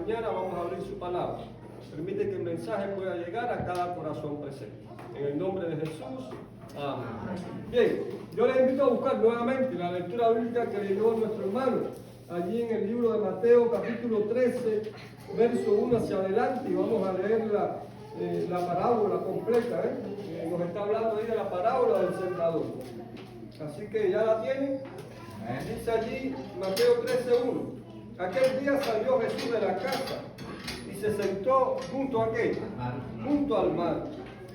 mañana vamos a abrir su palabra. Permite que el mensaje pueda llegar a cada corazón presente. En el nombre de Jesús. Amén. Bien, yo les invito a buscar nuevamente la lectura bíblica que leyó nuestro hermano allí en el libro de Mateo, capítulo 13, verso 1 hacia adelante, y vamos a leer la parábola completa. Nos está hablando ahí de la parábola del sembrador. Así que ya la tienen. Dice allí Mateo 13:1. Aquel día salió Jesús de la casa y se sentó junto a qué? Junto al mar.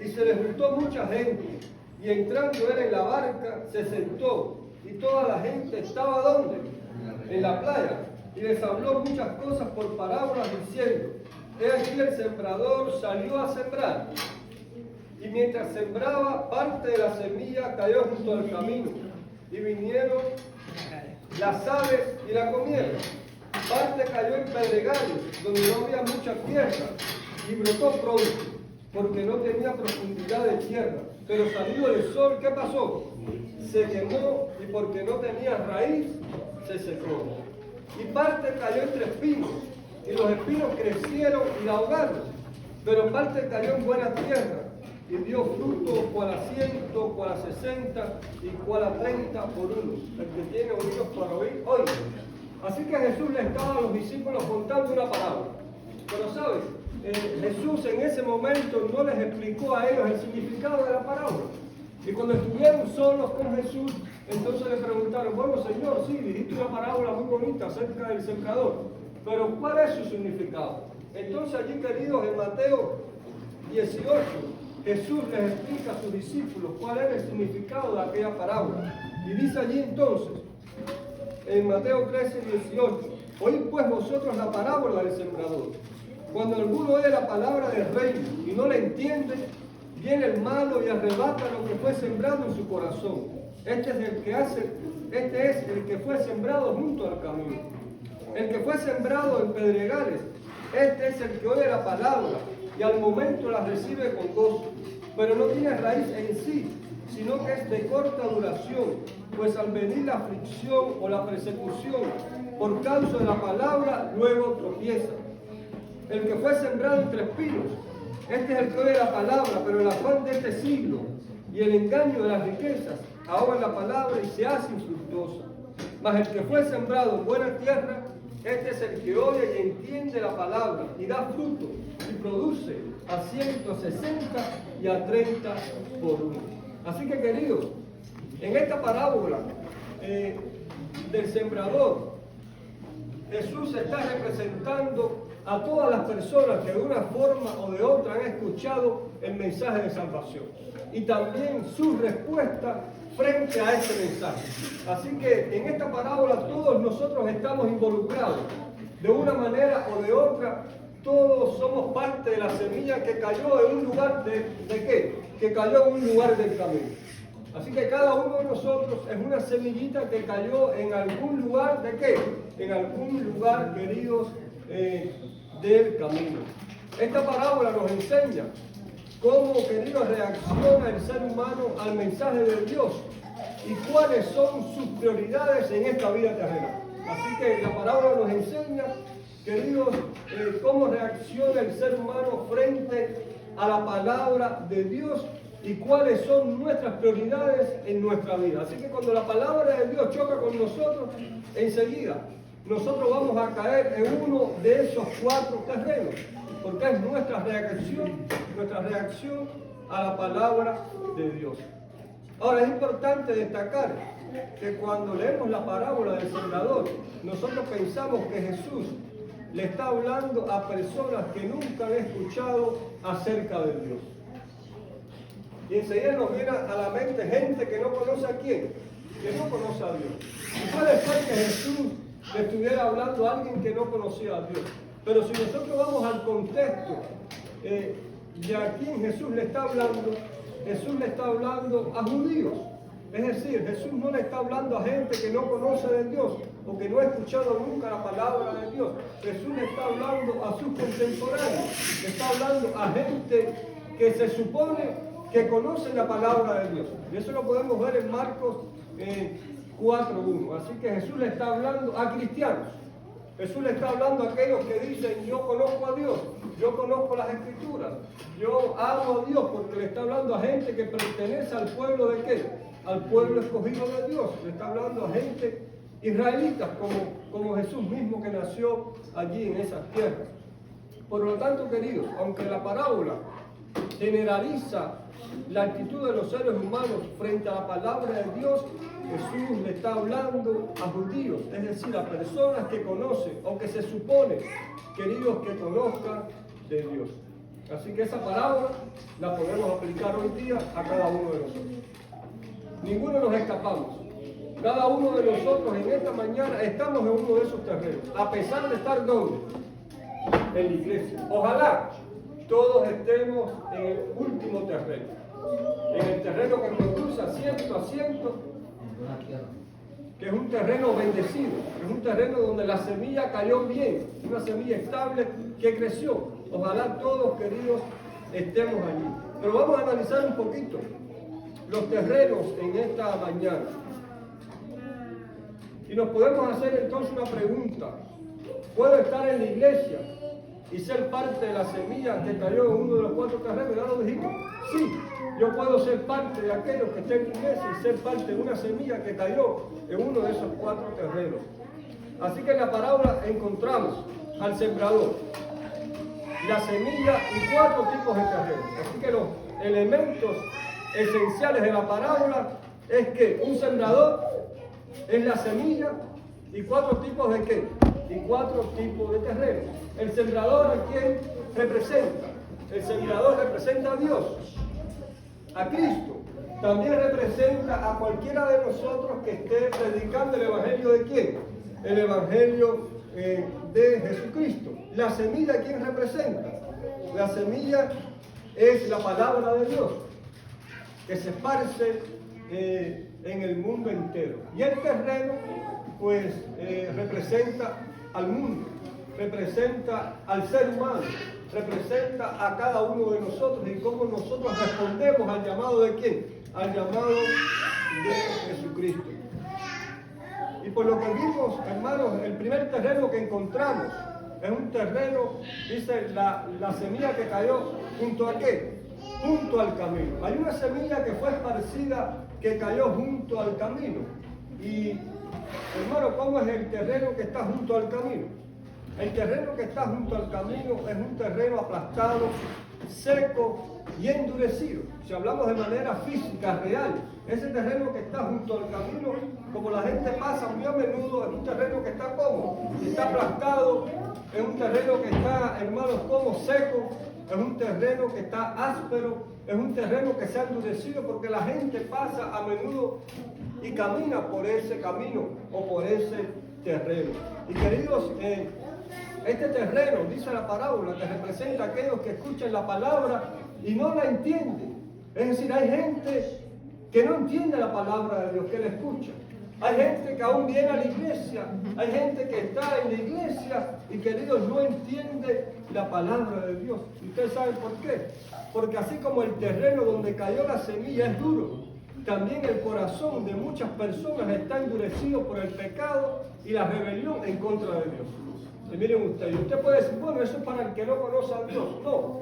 Y se le juntó mucha gente. Y entrando él en la barca, se sentó. Y toda la gente estaba ¿dónde? En la playa. Y les habló muchas cosas por parábolas diciendo: he aquí el sembrador salió a sembrar. Y mientras sembraba, parte de la semilla cayó junto al camino. Y vinieron las aves y la comieron. Parte cayó en pedregales, donde no había mucha tierra, y brotó pronto, porque no tenía profundidad de tierra. Pero salido el sol, ¿qué pasó? Se quemó, y porque no tenía raíz, se secó. Y parte cayó entre espinos, y los espinos crecieron y la ahogaron. Pero parte cayó en buena tierra, y dio fruto, cual a 100, cual a 60 y cual a 30 por uno. El que tiene oídos para oír, oiga. Así que Jesús le estaba a los discípulos contando una parábola. Pero ¿sabes? Jesús en ese momento no les explicó a ellos el significado de la parábola. Y cuando estuvieron solos con Jesús, entonces le preguntaron: bueno, Señor, sí, dijiste una parábola muy bonita acerca del sembrador, pero ¿cuál es su significado? Entonces allí, queridos, en Mateo 18, Jesús les explica a sus discípulos cuál era el significado de aquella parábola. Y dice allí entonces, en Mateo 13, 18, oíd pues vosotros la parábola del sembrador. Cuando alguno oye la palabra del reino y no la entiende, viene el malo y arrebata lo que fue sembrado en su corazón. Este es el que fue sembrado junto al camino. El que fue sembrado en pedregales, este es el que oye la palabra y al momento la recibe con gozo, pero no tiene raíz en sí, sino que es de corta duración, pues al venir la aflicción o la persecución por causa de la palabra, luego tropieza. El que fue sembrado entre espinos, este es el que oye la palabra, pero el afán de este siglo y el engaño de las riquezas ahogan la palabra y se hace infructuosa. Mas el que fue sembrado en buena tierra, este es el que oye y entiende la palabra y da fruto y produce a 160 y a 30 por uno. Así que, queridos, en esta parábola del sembrador, Jesús está representando a todas las personas que de una forma o de otra han escuchado el mensaje de salvación y también su respuesta frente a ese mensaje. Así que en esta parábola todos nosotros estamos involucrados de una manera o de otra. Todos somos parte de la semilla que cayó en un lugar ¿de qué? Que cayó en un lugar del camino. Así que cada uno de nosotros es una semillita que cayó en algún lugar ¿de qué? En algún lugar, queridos, del camino. Esta parábola nos enseña cómo, queridos, reacciona el ser humano al mensaje de Dios y cuáles son sus prioridades en esta vida terrena. Así que la parábola nos enseña, queridos, cómo reacciona el ser humano frente a la palabra de Dios y cuáles son nuestras prioridades en nuestra vida. Así que cuando la palabra de Dios choca con nosotros, enseguida nosotros vamos a caer en uno de esos 4 terrenos, porque es nuestra reacción a la palabra de Dios. Ahora, es importante destacar que cuando leemos la parábola del sembrador, nosotros pensamos que Jesús le está hablando a personas que nunca han escuchado acerca de Dios. Y enseguida nos viene a la mente gente que no conoce a quién, que no conoce a Dios. Y puede ser que Jesús le estuviera hablando a alguien que no conocía a Dios. Pero si nosotros vamos al contexto de a quién Jesús le está hablando a judíos. Es decir, Jesús no le está hablando a gente que no conoce de Dios o que no ha escuchado nunca la palabra de Dios. Jesús le está hablando a sus contemporáneos, le está hablando a gente que se supone que conoce la palabra de Dios. Y eso lo podemos ver en Marcos 4:1. Así que Jesús le está hablando a cristianos. Jesús le está hablando a aquellos que dicen, yo conozco a Dios, yo conozco las Escrituras, yo amo a Dios, porque le está hablando a gente que pertenece al pueblo de ¿qué? Al pueblo escogido de Dios. Le está hablando a gente israelita, como Jesús mismo que nació allí en esas tierras. Por lo tanto, queridos, aunque la parábola generaliza la actitud de los seres humanos frente a la palabra de Dios, Jesús le está hablando a judíos, es decir, a personas que conocen o que se supone, queridos, que conozcan de Dios. Así que esa parábola la podemos aplicar hoy día a cada uno de nosotros. Ninguno nos escapamos. Cada uno de nosotros en esta mañana estamos en uno de esos terrenos, a pesar de estar ¿dónde? En la iglesia. Ojalá todos estemos en el último terreno, en el terreno que conduce asiento a asiento, que es un terreno bendecido, que es un terreno donde la semilla cayó bien, una semilla estable que creció. Ojalá todos, queridos, estemos allí. Pero vamos a analizar un poquito los terrenos en esta mañana. Y nos podemos hacer entonces una pregunta. ¿Puedo estar en la iglesia y ser parte de la semilla que cayó en uno de los 4 terrenos? Ya lo dijimos. Sí, yo puedo ser parte de aquellos que estén en la iglesia y ser parte de una semilla que cayó en uno de esos 4 terrenos. Así que en la parábola encontramos al sembrador, la semilla y 4 tipos de terrenos. Así que los elementos esenciales de la parábola es que un sembrador es la semilla y 4 tipos de ¿qué? Y 4 tipos de terrenos. El sembrador, ¿a quién representa? El sembrador representa a Dios, a Cristo. También representa a cualquiera de nosotros que esté predicando el evangelio de quién? El evangelio de Jesucristo. La semilla, ¿quién representa? La semilla es la palabra de Dios, que se esparce en el mundo entero. Y el terreno, pues, representa al mundo, representa al ser humano, representa a cada uno de nosotros y cómo nosotros respondemos al llamado de ¿quién? Al llamado de Jesucristo. Y por lo que vimos, hermanos, el primer terreno que encontramos es un terreno, dice la semilla que cayó junto a ¿qué? Junto al camino. Hay una semilla que fue esparcida que cayó junto al camino. Y, hermano, ¿cómo es el terreno que está junto al camino? El terreno que está junto al camino es un terreno aplastado, seco y endurecido. Si hablamos de manera física, real, ese terreno que está junto al camino, como la gente pasa muy a menudo, es un terreno que está como, está aplastado, es un terreno que está, hermanos, como seco, es un terreno que está áspero, es un terreno que se ha endurecido porque la gente pasa a menudo y camina por ese camino o por ese terreno. Y queridos, este terreno, dice la parábola, que representa a aquellos que escuchan la palabra y no la entienden. Es decir, hay gente que no entiende la palabra de Dios, que la escucha. Hay gente que aún viene a la iglesia, hay gente que está en la iglesia y, queridos, no entiende la palabra de Dios. ¿Y ustedes saben por qué? Porque así como el terreno donde cayó la semilla es duro, también el corazón de muchas personas está endurecido por el pecado y la rebelión en contra de Dios. Y miren ustedes, usted puede decir, bueno, eso es para el que no conoce a Dios. No,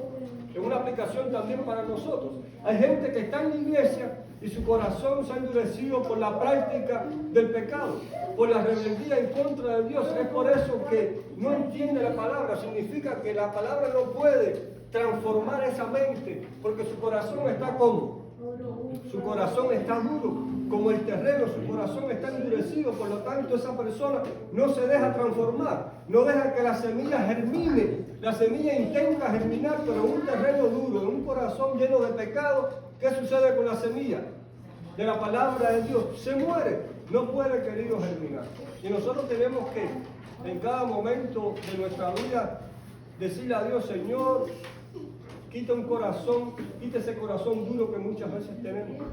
es una aplicación también para nosotros. Hay gente que está en la iglesia y su corazón se ha endurecido por la práctica del pecado, por la rebeldía en contra de Dios. Es por eso que no entiende la palabra. Significa que la palabra no puede transformar esa mente, porque su corazón está como, su corazón está duro, como el terreno, su corazón está endurecido. Por lo tanto, esa persona no se deja transformar, no deja que la semilla germine. La semilla intenta germinar, pero en un terreno duro, en un corazón lleno de pecado, ¿qué sucede con la semilla de la palabra de Dios? Se muere, no puede, querido, germinar. Y nosotros tenemos que, en cada momento de nuestra vida, decirle a Dios, Señor, quita un corazón, quita ese corazón duro que muchas veces tenemos.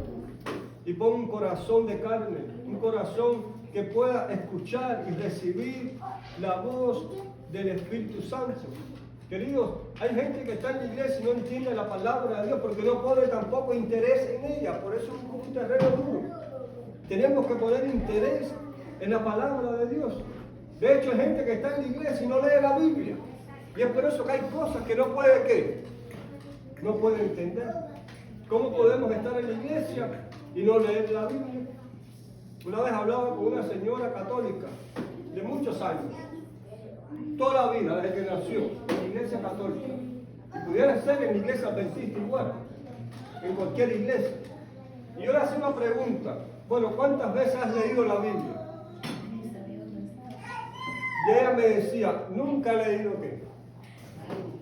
Y pon un corazón de carne, un corazón que pueda escuchar y recibir la voz del Espíritu Santo. Queridos, hay gente que está en la iglesia y no entiende la palabra de Dios porque no pone tampoco interés en ella. Por eso es un terreno duro. Tenemos que poner interés en la palabra de Dios. De hecho, hay gente que está en la iglesia y no lee la Biblia. Y es por eso que hay cosas que no puede, ¿qué? No puede entender. ¿Cómo podemos estar en la iglesia y no leer la Biblia? Una vez hablaba con una señora católica de muchos años, toda la vida, desde que nació, en la iglesia católica. Y pudiera ser en la iglesia adventista igual, en cualquier iglesia. Y yo le hacía una pregunta, bueno, ¿cuántas veces has leído la Biblia? Y ella me decía, nunca he leído ¿qué?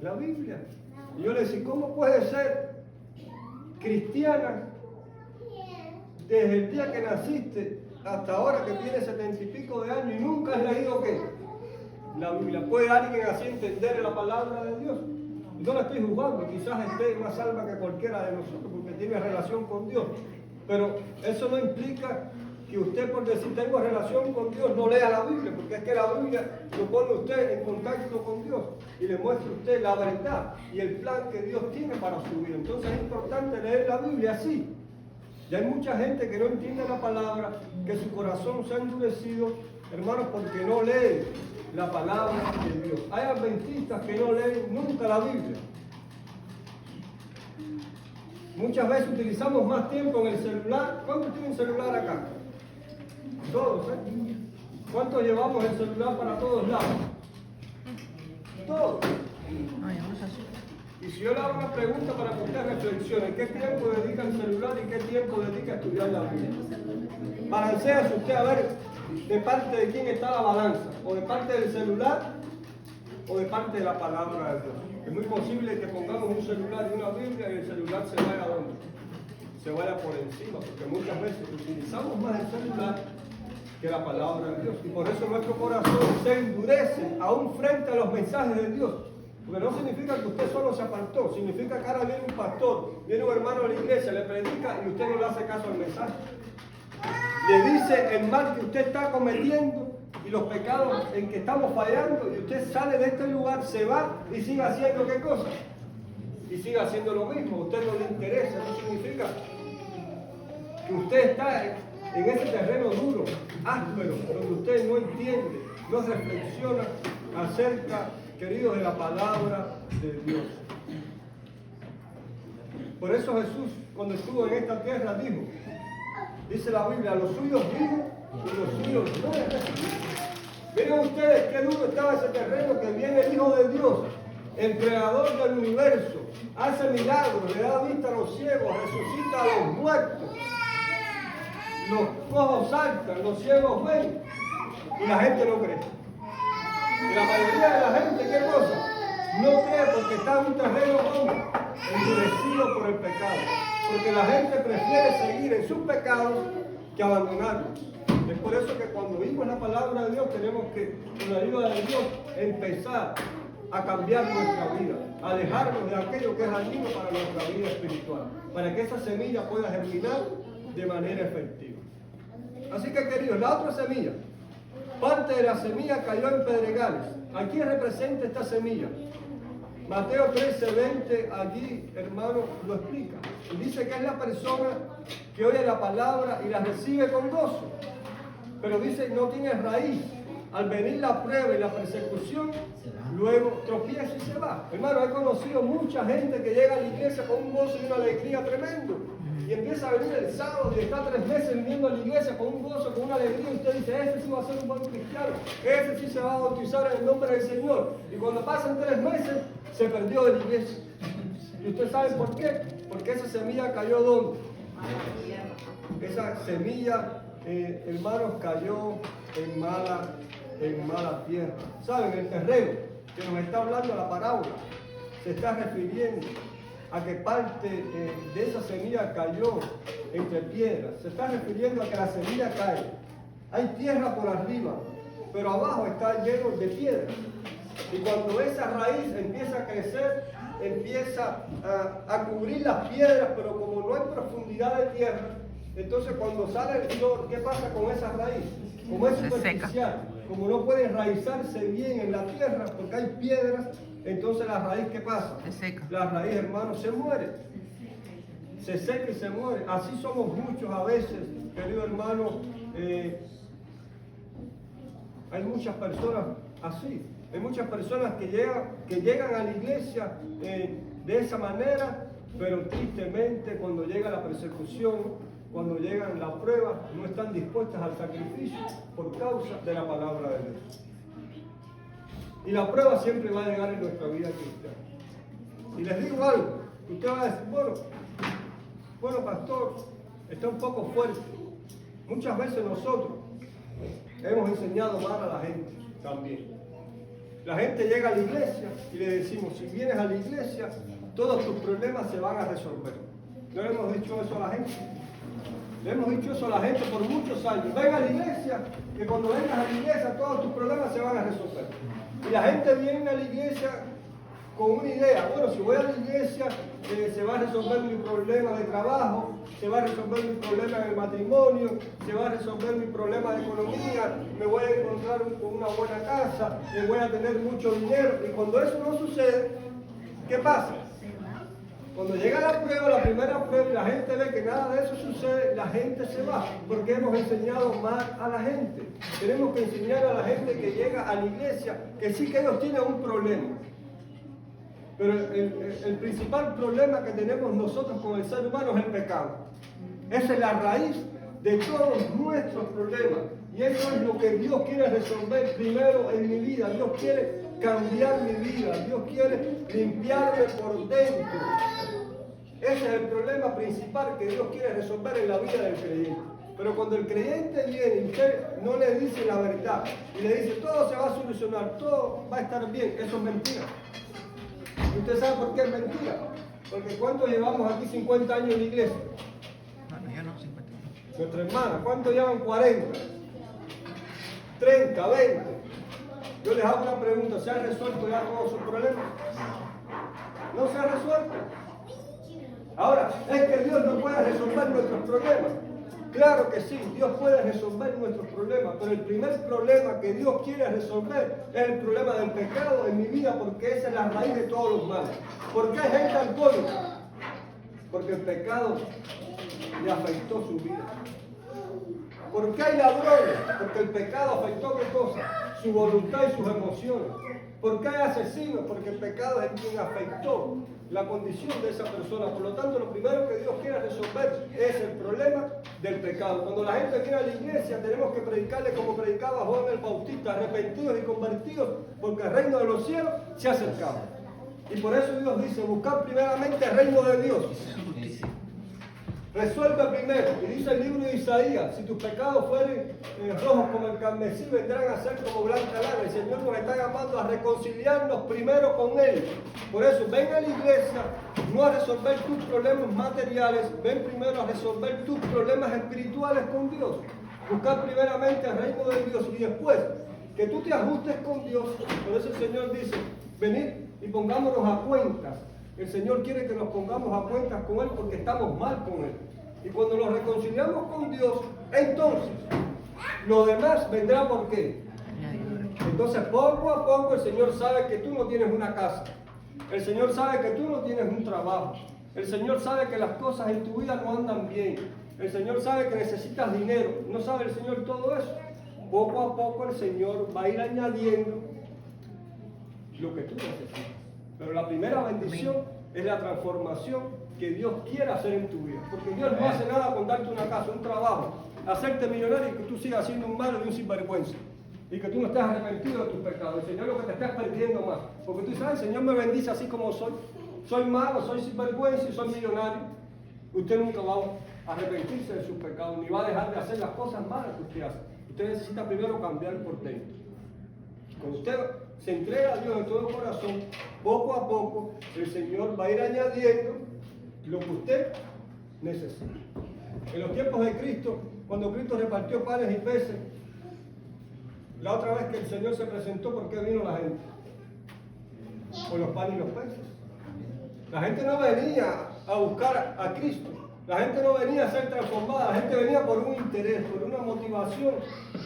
La Biblia. Y yo le decía, ¿cómo puede ser cristiana desde el día que naciste hasta ahora que tienes 70 y pico de años y nunca has leído ¿qué? La Biblia? ¿Puede alguien así entender la palabra de Dios? No la estoy juzgando, quizás esté más alma que cualquiera de nosotros porque tiene relación con Dios. Pero eso no implica que usted, por decir tengo relación con Dios, no lea la Biblia, porque es que la Biblia lo pone usted en contacto con Dios y le muestra a usted la verdad y el plan que Dios tiene para su vida. Entonces es importante leer la Biblia así. Y hay mucha gente que no entiende la palabra, que su corazón se ha endurecido, hermanos, porque no lee la palabra de Dios. Hay adventistas que no leen nunca la Biblia. Muchas veces utilizamos más tiempo en el celular. ¿Cuántos tienen celular acá? Todos, ¿eh? ¿Cuántos llevamos el celular para todos lados? Todos. Y si yo le hago una pregunta para que usted reflexione, ¿qué tiempo dedica al celular y qué tiempo dedica a estudiar la Biblia? Balancease usted a ver de parte de quién está la balanza, o de parte del celular o de parte de la palabra de Dios. Es muy posible que pongamos un celular y una Biblia y el celular se vaya a dónde? Se vaya por encima, porque muchas veces utilizamos más el celular que la palabra de Dios. Y por eso nuestro corazón se endurece aún frente a los mensajes de Dios. Porque no significa que usted solo se apartó, significa que ahora viene un pastor, viene un hermano de la iglesia, le predica y usted no le hace caso al mensaje. Le dice el mal que usted está cometiendo y los pecados en que estamos fallando y usted sale de este lugar, se va y sigue haciendo ¿qué cosa? Y sigue haciendo lo mismo, a usted no le interesa, no significa que usted está en ese terreno duro, áspero, donde usted no entiende, no reflexiona acerca, queridos, de la palabra de Dios. Por eso Jesús, cuando estuvo en esta tierra, dijo, dice la Biblia, los suyos vino y los suyos no les recibió. Miren ustedes qué duro estaba ese terreno, que viene el Hijo de Dios, el creador del universo, hace milagros, le da vista a los ciegos, resucita a los muertos, los cojos saltan, los ciegos ven, y la gente no cree. Y la mayoría de la gente, ¿qué cosa? No cree porque está en un terreno endurecido por el pecado. Porque la gente prefiere seguir en sus pecados que abandonarlos. Es por eso que cuando oímos la palabra de Dios tenemos que, con la ayuda de Dios, empezar a cambiar nuestra vida, a alejarnos de aquello que es dañino para nuestra vida espiritual, para que esa semilla pueda germinar de manera efectiva. Así que, queridos, la otra semilla, parte de la semilla cayó en pedregales. ¿A quién representa esta semilla? Mateo 13:20, allí, hermano, lo explica. Y dice que es la persona que oye la palabra y la recibe con gozo. Pero dice que no tiene raíz. Al venir la prueba y la persecución, luego tropieza y se va. Hermano, he conocido mucha gente que llega a la iglesia con un gozo y una alegría tremendo. Y empieza a venir el sábado y está 3 meses viniendo a la iglesia con un gozo, con una alegría. Y usted dice, ese sí va a ser un buen cristiano. Ese sí se va a bautizar en el nombre del Señor. Y cuando pasan 3 meses, se perdió de la iglesia. ¿Y usted sabe por qué? Porque esa semilla cayó ¿dónde? Esa semilla, hermanos, cayó en mala tierra. ¿Saben? El terreno que nos está hablando la parábola se está refiriendo a que parte de esa semilla cayó entre piedras. Se está refiriendo a que la semilla cae. Hay tierra por arriba, pero abajo está lleno de piedras. Y cuando esa raíz empieza a crecer, empieza a cubrir las piedras, pero como no hay profundidad de tierra, entonces cuando sale el sol, ¿qué pasa con esa raíz? Como es superficial, como no puede enraizarse bien en la tierra porque hay piedras, entonces la raíz, ¿qué pasa? Se seca. La raíz, hermano, se muere. Se seca y se muere. Así somos muchos a veces, querido hermano. Hay muchas personas así. Hay muchas personas que llegan a la iglesia de esa manera, pero tristemente cuando llega la persecución, cuando llegan las pruebas, no están dispuestas al sacrificio por causa de la palabra de Dios. Y la prueba siempre va a llegar en nuestra vida cristiana. Y les digo algo, usted va a decir, bueno pastor, está un poco fuerte. Muchas veces nosotros hemos enseñado mal a la gente también. La gente llega a la iglesia y le decimos, si vienes a la iglesia, todos tus problemas se van a resolver. ¿No le hemos dicho eso a la gente? Le hemos dicho eso a la gente por muchos años. Ven a la iglesia, que cuando vengas a la iglesia todos tus problemas se van a resolver. Y la gente viene a la iglesia con una idea. Bueno, si voy a la iglesia, se va a resolver mi problema de trabajo, se va a resolver mi problema en el matrimonio, se va a resolver mi problema de economía, me voy a encontrar con una buena casa, voy a tener mucho dinero. Y cuando eso no sucede, ¿qué pasa? Cuando llega la prueba, la primera prueba, y la gente ve que nada de eso sucede, la gente se va, porque hemos enseñado mal a la gente. Tenemos que enseñar a la gente que llega a la iglesia que sí que ellos tienen un problema. Pero el principal problema que tenemos nosotros con el ser humano es el pecado. Esa es la raíz de todos nuestros problemas. Y eso es lo que Dios quiere resolver primero en mi vida. Dios quiere cambiar mi vida. Dios quiere limpiarme por dentro. Ese es el problema principal que Dios quiere resolver en la vida del creyente. Pero cuando el creyente viene y usted no le dice la verdad y le dice todo se va a solucionar, todo va a estar bien, eso es mentira. ¿Y usted sabe por qué es mentira? Porque ¿cuántos llevamos aquí 50 años en la iglesia? No, yo no, 50. Nuestra hermana, ¿cuántos llevan 40? 30, 20. Yo les hago una pregunta, ¿se han resuelto ya todos sus problemas? ¿No se han resuelto? Ahora, ¿es que Dios no puede resolver nuestros problemas? Claro que sí, Dios puede resolver nuestros problemas, pero el primer problema que Dios quiere resolver es el problema del pecado en mi vida, porque esa es la raíz de todos los males. ¿Por qué hay gente alcohólica? Porque el pecado le afectó su vida. ¿Por qué hay ladrones? Porque el pecado afectó ¿qué cosa? Su voluntad y sus emociones. ¿Por qué hay asesinos? Porque el pecado es quien afectó la condición de esa persona. Por lo tanto, lo primero que Dios quiere resolver es el problema del pecado. Cuando la gente viene a la iglesia, tenemos que predicarle como predicaba Juan el Bautista, arrepentidos y convertidos, porque el reino de los cielos se ha acercado. Y por eso Dios dice, buscar primeramente el reino de Dios. Resuelve primero, y dice el libro de Isaías, si tus pecados fueren rojos como el carmesí, vendrán a ser como blanca lana. El Señor nos está llamando a reconciliarnos primero con Él. Por eso, ven a la iglesia, no a resolver tus problemas materiales, ven primero a resolver tus problemas espirituales con Dios. Buscar primeramente el reino de Dios y después que tú te ajustes con Dios. Por eso el Señor dice, venid y pongámonos a cuentas. El Señor quiere que nos pongamos a cuentas con Él porque estamos mal con Él. Y cuando nos reconciliamos con Dios, entonces, lo demás vendrá ¿por qué? Entonces, poco a poco el Señor sabe que tú no tienes una casa. El Señor sabe que tú no tienes un trabajo. El Señor sabe que las cosas en tu vida no andan bien. El Señor sabe que necesitas dinero. ¿No sabe el Señor todo eso? Poco a poco el Señor va a ir añadiendo lo que tú necesitas. Pero la primera bendición es la transformación que Dios quiere hacer en tu vida. Porque Dios no hace nada con darte una casa, un trabajo, hacerte millonario y que tú sigas siendo un malo y un sinvergüenza. Y que tú no estés arrepentido de tus pecados. El Señor lo que te está perdiendo más. Porque tú sabes, el Señor me bendice así como soy. Soy malo, soy sinvergüenza y soy millonario. Usted nunca va a arrepentirse de sus pecados, ni va a dejar de hacer las cosas malas que usted hace. Usted necesita primero cambiar por dentro. Cuando usted se entrega a Dios de todo corazón, poco a poco el Señor va a ir añadiendo lo que usted necesita. En los tiempos de Cristo, cuando Cristo repartió panes y peces, la otra vez que el Señor se presentó, ¿por qué vino la gente? Por los panes y los peces. La gente no venía a buscar a Cristo. La gente no venía a ser transformada. La gente venía por un interés, por una motivación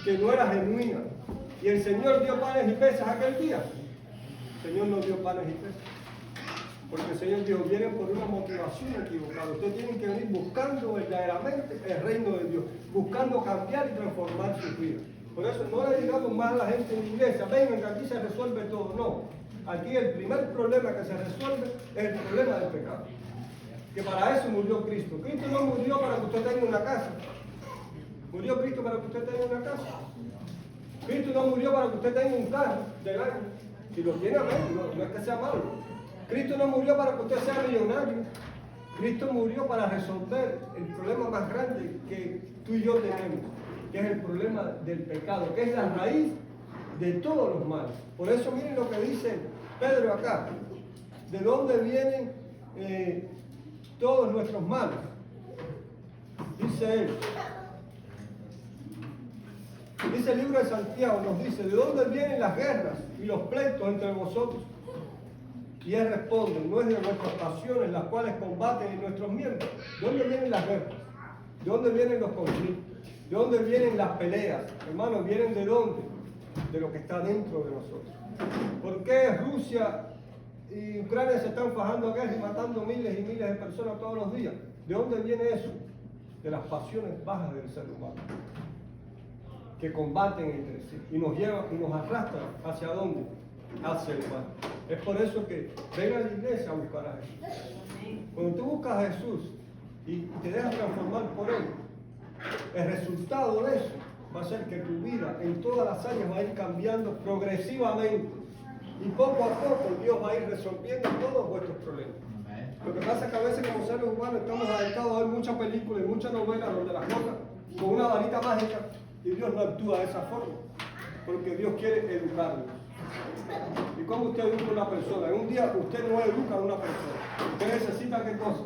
que no era genuina. Y el Señor dio panes y peces aquel día. El Señor no dio panes y peces. Porque el Señor dijo, vienen por una motivación equivocada. Ustedes tienen que venir buscando verdaderamente el reino de Dios. Buscando cambiar y transformar su vida. Por eso no le digamos más a la gente en la iglesia, vengan que aquí se resuelve todo. No, aquí el primer problema que se resuelve es el problema del pecado. Que para eso murió Cristo. Cristo no murió para que usted tenga una casa. ¿Murió Cristo para que usted tenga una casa? Cristo no murió para que usted tenga un carro del año. Si lo tiene, amén, no es que sea malo. Cristo no murió para que usted sea millonario. Cristo murió para resolver el problema más grande que tú y yo tenemos, que es el problema del pecado, que es la raíz de todos los males. Por eso miren lo que dice Pedro acá. ¿De dónde vienen todos nuestros males? Dice él. Dice el libro de Santiago, nos dice, ¿de dónde vienen las guerras y los pleitos entre vosotros? Y él responde, no es de nuestras pasiones las cuales combaten en nuestros miembros. ¿De dónde vienen las guerras? ¿De dónde vienen los conflictos? ¿De dónde vienen las peleas? Hermanos, ¿vienen de dónde? De lo que está dentro de nosotros. ¿Por qué Rusia y Ucrania se están fajando a guerra y matando miles y miles de personas todos los días? ¿De dónde viene eso? De las pasiones bajas del ser humano, que combaten entre sí y nos llevan y nos arrastran hacia dónde, hacia el mal. Es por eso que ven a la iglesia a buscar a Jesús. Cuando tú buscas a Jesús y te dejas transformar por Él, el resultado de eso va a ser que tu vida en todas las áreas va a ir cambiando progresivamente y poco a poco Dios va a ir resolviendo todos vuestros problemas. Lo que pasa es que a veces como seres humanos estamos adaptados a ver muchas películas y muchas novelas donde las cosas con una varita mágica y Dios no actúa de esa forma, porque Dios quiere educarnos. ¿Y cómo usted educa a una persona? En un día usted no educa a una persona. Usted necesita ¿qué cosa?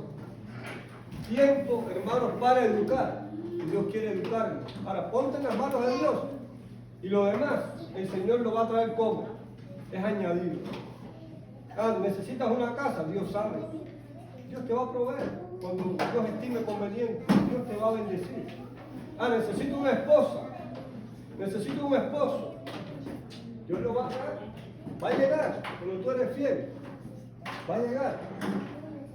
Tiempo, hermanos, para educar. Y Dios quiere educarnos. Ahora, ponte en las manos de Dios. Y lo demás, el Señor lo va a traer como. Es añadido. Ah, necesitas una casa, Dios sabe. Dios te va a proveer. Cuando Dios estime conveniente, Dios te va a bendecir. Ah, necesito una esposa. Necesito un esposo. Dios lo va a traer. Va a llegar cuando tú eres fiel. Va a llegar.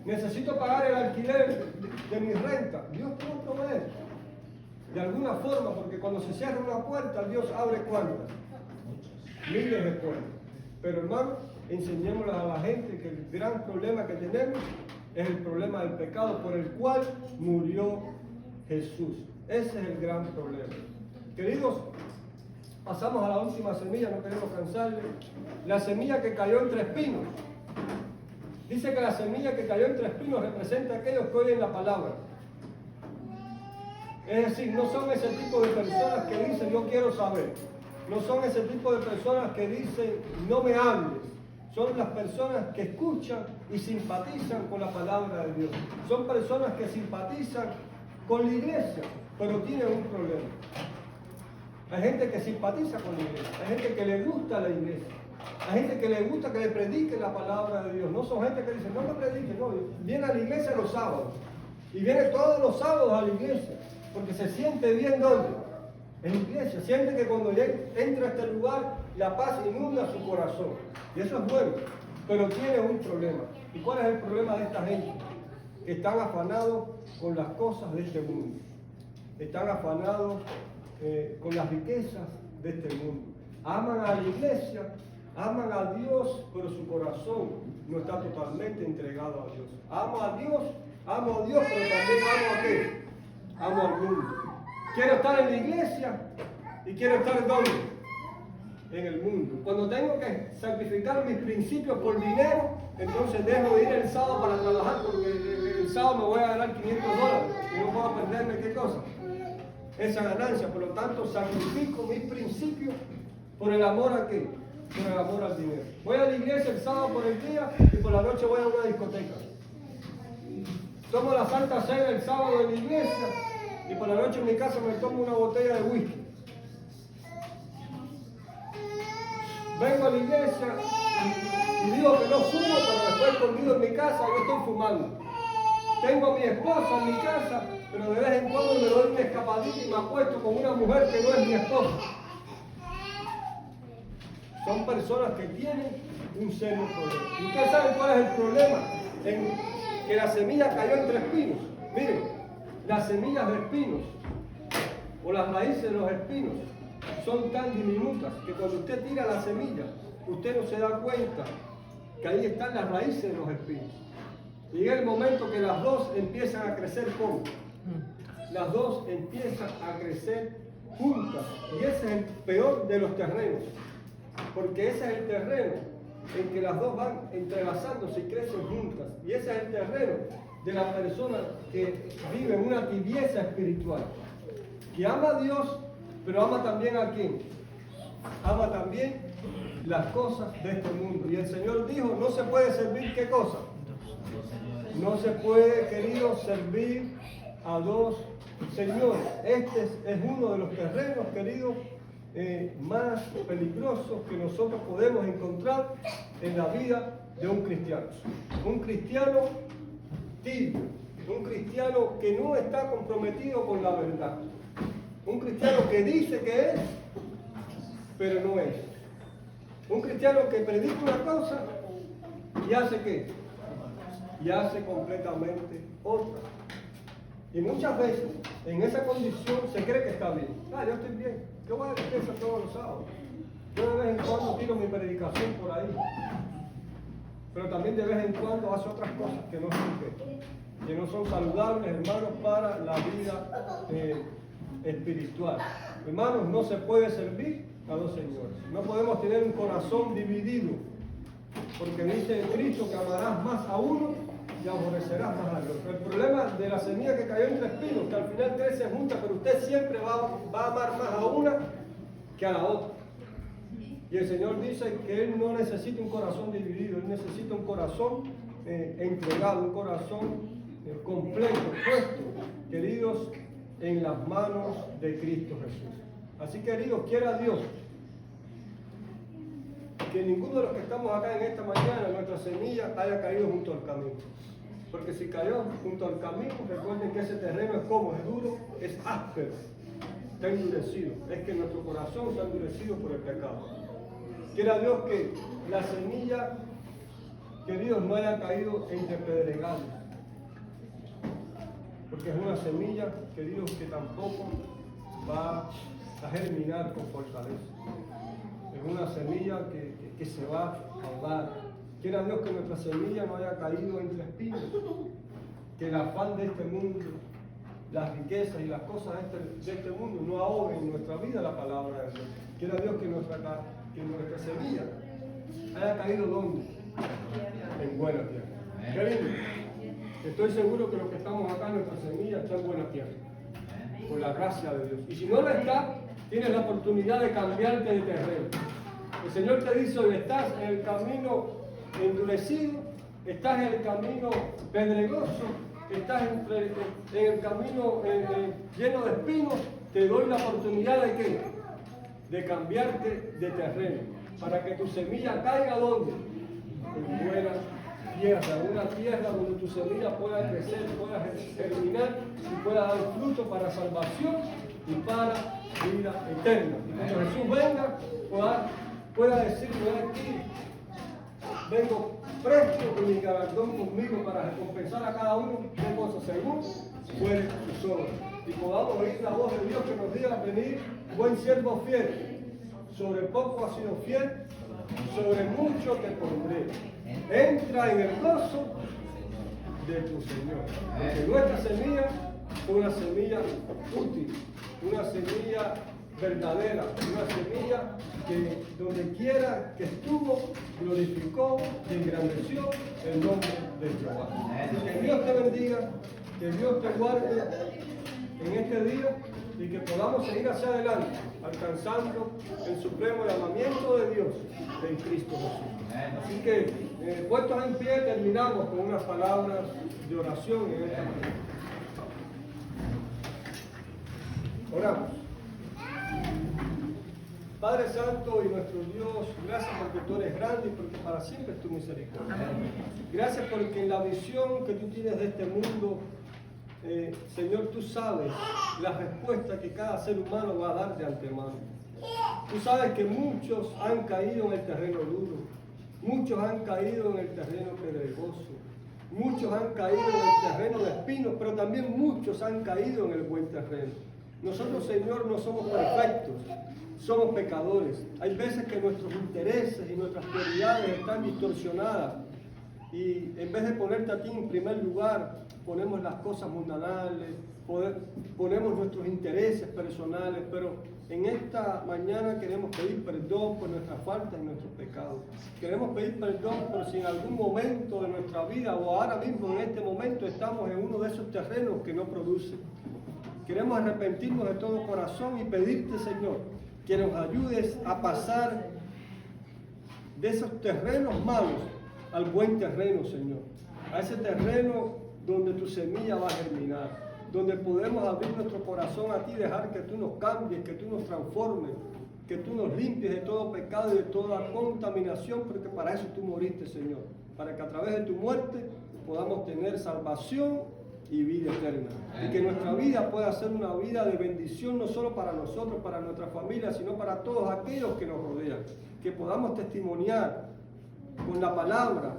Necesito pagar el alquiler de mi renta. Dios te va a proveer. De alguna forma, porque cuando se cierra una puerta, Dios abre ¿cuántas? Miles de puertas. Pero hermano, enseñémosle a la gente que el gran problema que tenemos es el problema del pecado por el cual murió Jesús. Ese es el gran problema. Queridos, pasamos a la última semilla, no queremos cansarle. La semilla que cayó entre espinos. Dice que la semilla que cayó entre espinos representa a aquellos que oyen la palabra. Es decir, no son ese tipo de personas que dicen yo quiero saber. No son ese tipo de personas que dicen no me hables. Son las personas que escuchan y simpatizan con la palabra de Dios. Son personas que simpatizan con la iglesia, pero tienen un problema. Hay gente que simpatiza con la iglesia, hay gente que le gusta la iglesia, hay gente que le gusta que le prediquen la palabra de Dios. No son gente que dice, no me prediquen, no, viene a la iglesia los sábados. Y viene todos los sábados a la iglesia, porque se siente bien ¿dónde? En la iglesia. Siente que cuando entra a este lugar, la paz inunda su corazón. Y eso es bueno, pero tiene un problema. ¿Y cuál es el problema de esta gente? Que están afanados con las cosas de este mundo. Están afanados con las riquezas de este mundo. Aman a la iglesia, aman a Dios, pero su corazón no está totalmente entregado a Dios. Amo a Dios, pero también amo a qué? Amo al mundo. Quiero estar en la iglesia y quiero estar ¿en dónde? En el mundo. Cuando tengo que sacrificar mis principios por dinero, entonces dejo de ir el sábado para trabajar porque el sábado me voy a ganar $500 y no puedo perderme qué cosa. Esa ganancia, por lo tanto sacrifico mis principios por el amor a qué? Por el amor al dinero. Voy a la iglesia el sábado por el día y por la noche voy a una discoteca. Tomo la Santa Cena el sábado en la iglesia y por la noche en mi casa me tomo una botella de whisky. Vengo a la iglesia y digo que no fumo, pero después escondido en mi casa yo estoy fumando. Tengo a mi esposa en mi casa, pero de vez en cuando me doy una escapadita y me acuesto con una mujer que no es mi esposa. Son personas que tienen un serio problema. ¿Y ustedes saben cuál es el problema? Que la semilla cayó entre espinos. Miren, las semillas de espinos o las raíces de los espinos son tan diminutas que cuando usted tira la semilla, usted no se da cuenta que ahí están las raíces de los espinos. Y llega el momento que las dos empiezan a crecer ¿cómo? Las dos empiezan a crecer juntas. Y ese es el peor de los terrenos. Porque ese es el terreno en que las dos van entrelazándose y crecen juntas. Y ese es el terreno de la persona que vive en una tibieza espiritual. Que ama a Dios, pero ama también a quién. Ama también las cosas de este mundo. Y el Señor dijo, no se puede servir ¿qué cosa? No se puede, queridos, servir a dos señores. Este es uno de los terrenos, queridos, más peligrosos que nosotros podemos encontrar en la vida de un cristiano. Un cristiano tibio, un cristiano que no está comprometido con la verdad. Un cristiano que dice que es, pero no es. Un cristiano que predica una cosa y hace ¿qué? Y hace completamente otra. Y muchas veces en esa condición se cree que está bien. Yo estoy bien, yo voy a la iglesia todos los sábados. Yo de vez en cuando tiro mi predicación por ahí. Pero también de vez en cuando hace otras cosas que no son saludables, hermanos, para la vida espiritual. Hermanos, no se puede servir a dos señores. No podemos tener un corazón dividido. Porque dice Cristo que amarás más a uno y aborrecerás más al otro. El problema de la semilla que cayó entre espinos, que al final crece junta, pero usted siempre va a amar más a una que a la otra. Y el Señor dice que Él no necesita un corazón dividido, Él necesita un corazón entregado, un corazón completo, puesto, queridos, en las manos de Cristo Jesús. Así, queridos, quiera Dios que ninguno de los que estamos acá en esta mañana, nuestra semilla, haya caído junto al camino. Porque si cayó junto al camino, recuerden que ese terreno es como, es duro, es áspero, está endurecido. Es que nuestro corazón está endurecido por el pecado. Quiera Dios que la semilla, queridos, no haya caído entre pedregales. Porque es una semilla, queridos, que tampoco va a germinar con fortaleza. Es una semilla que se va a ahogar. Quiera Dios que nuestra semilla no haya caído entre espinos. Que el afán de este mundo, las riquezas y las cosas de este mundo no ahoguen en nuestra vida la palabra de Dios. Quiera Dios que nuestra semilla haya caído ¿dónde? En buena tierra. ¿Qué lindo? Estoy seguro que los que estamos acá, nuestra semilla está en buena tierra. Por la gracia de Dios. Y si no lo está, tienes la oportunidad de cambiarte de terreno. El Señor te dice hoy, estás en el camino endurecido, estás en el camino pedregoso, estás en el camino lleno de espinos, te doy la oportunidad de ¿qué? De cambiarte de terreno, para que tu semilla caiga ¿dónde? En buena tierra, una tierra donde tu semilla pueda crecer, pueda germinar y pueda dar fruto para salvación y para vida eterna. Y cuando Jesús venga, pueda decir, aquí vengo presto y mi galardón conmigo para recompensar a cada uno de cosas según fuere sus obras. Y podamos oír la voz de Dios que nos diga, venir, buen siervo fiel, sobre poco has sido fiel, sobre mucho te pondré. Entra en el gozo de tu Señor. Porque nuestra semilla fue una semilla útil, una semilla verdadera, una semilla que donde quiera que estuvo, glorificó y engrandeció el nombre de Jehová. Así que Dios te bendiga, que Dios te guarde en este día y que podamos seguir hacia adelante, alcanzando el supremo llamamiento de Dios en Cristo Jesús. Así que, puestos en pie, terminamos con unas palabras de oración en esta mañana. Oramos. Padre Santo y nuestro Dios, gracias porque tú eres grande y porque para siempre es tu misericordia. Gracias porque en la visión que tú tienes de este mundo, Señor, tú sabes la respuesta que cada ser humano va a dar de antemano. Tú sabes que muchos han caído en el terreno duro, muchos han caído en el terreno pedregoso, muchos han caído en el terreno de espinos, pero también muchos han caído en el buen terreno. Nosotros, Señor, no somos perfectos, somos pecadores. Hay veces que nuestros intereses y nuestras prioridades están distorsionadas. Y en vez de ponerte a ti en primer lugar, ponemos las cosas mundanales, ponemos nuestros intereses personales, pero en esta mañana queremos pedir perdón por nuestras faltas y nuestros pecados. Queremos pedir perdón por si en algún momento de nuestra vida o ahora mismo en este momento estamos en uno de esos terrenos que no producen. Queremos arrepentirnos de todo corazón y pedirte, Señor, que nos ayudes a pasar de esos terrenos malos al buen terreno, Señor. A ese terreno donde tu semilla va a germinar, donde podemos abrir nuestro corazón a ti, dejar que tú nos cambies, que tú nos transformes, que tú nos limpies de todo pecado y de toda contaminación, porque para eso tú moriste, Señor, para que a través de tu muerte podamos tener salvación y vida eterna. Y que nuestra vida pueda ser una vida de bendición, no solo para nosotros, para nuestra familia, sino para todos aquellos que nos rodean. Que podamos testimoniar con la palabra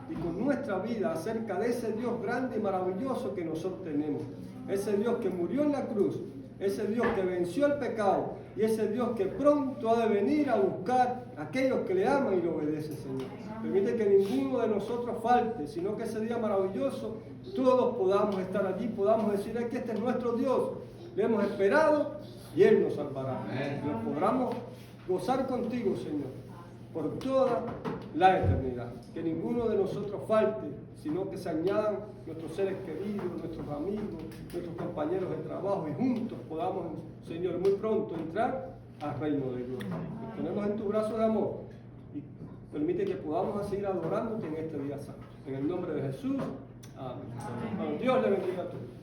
y con nuestra vida acerca de ese Dios grande y maravilloso que nosotros tenemos. Ese Dios que murió en la cruz, ese Dios que venció el pecado y ese Dios que pronto ha de venir a buscar a aquellos que le aman y le obedecen, Señor. Permite que ninguno de nosotros falte, sino que ese día maravilloso todos podamos estar allí, podamos decir que este es nuestro Dios, le hemos esperado y Él nos salvará. Nos podamos gozar contigo, Señor, por toda la eternidad. Que ninguno de nosotros falte, sino que se añadan nuestros seres queridos, nuestros amigos, nuestros compañeros de trabajo y juntos podamos, Señor, muy pronto entrar al reino de Dios. Nos ponemos en tus brazos de amor y permite que podamos seguir adorándote en este día santo. En el nombre de Jesús. Amén. Bueno, Dios le bendiga a todos.